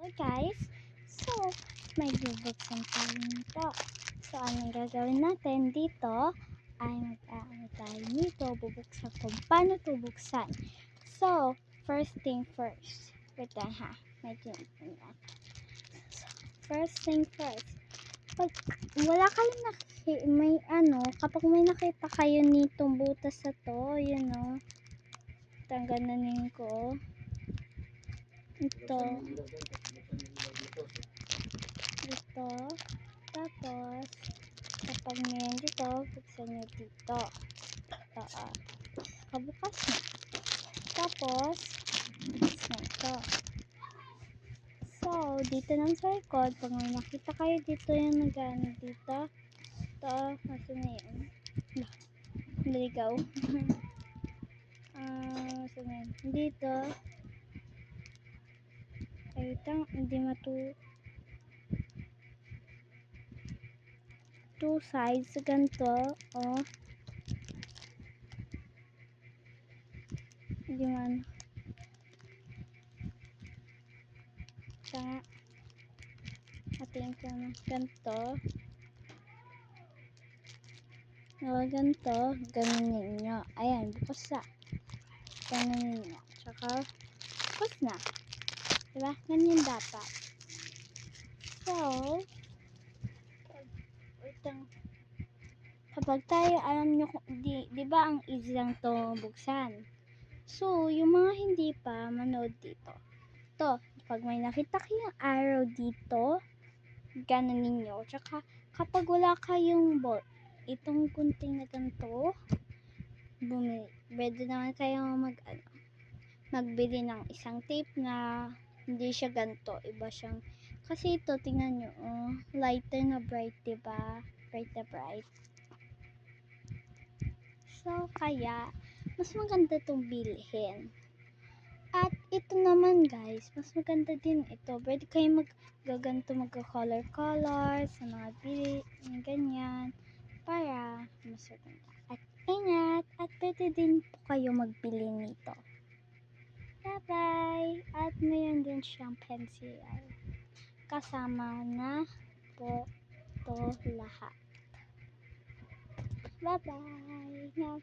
Hi guys! So, may bubuksan tayo nito. So, anong gagawin natin dito ay mag-aaral tayo nito. Bubuksan kung paano ito buksan. So, first thing first. Wait lang ha. Medyo so, first thing first. Pag wala kayong kapag may nakita kayo nitong butas na to, yun o. Tangganan ko. Ito. Tapos kapag mayroon dito, buksan nyo dito. Kabukas na. Tapos buksan ito. So, dito naman sa likod, pag may nakita kayo dito yung nagano dito, ito, nasa na yun? Naligaw. Nasa na yun? Dito, hindi two sides, ganito, hindi man. Saka, atiin ko na, ganito. Ganito, ganunin nyo. Ayan, bukas na. Ganunin nyo. Tsaka, bukas na. Diba? Ganyan dapat. So, kapag tayo, alam nyo, di ba ang easy lang to buksan? So, yung mga hindi pa, manood dito. To, pag may nakita kayong arrow dito, ganunin nyo. Tsaka, kapag wala kayong itong kunting na ganito, pwede naman kayong magbili ng isang tape na hindi siya ganito, iba siyang, kasi ito, tingnan nyo, lighter na bright, diba? Bright na bright. So, kaya, mas maganda itong bilhin. At ito naman guys, mas maganda din ito. Pwede kayo magka-color sa mga ganyan, para mas maganda. At ingat, at pwede din po kayo magbili nito. Bye-bye! At mayroon din siyang pencil. Kasama na po to lahat. Bye-bye!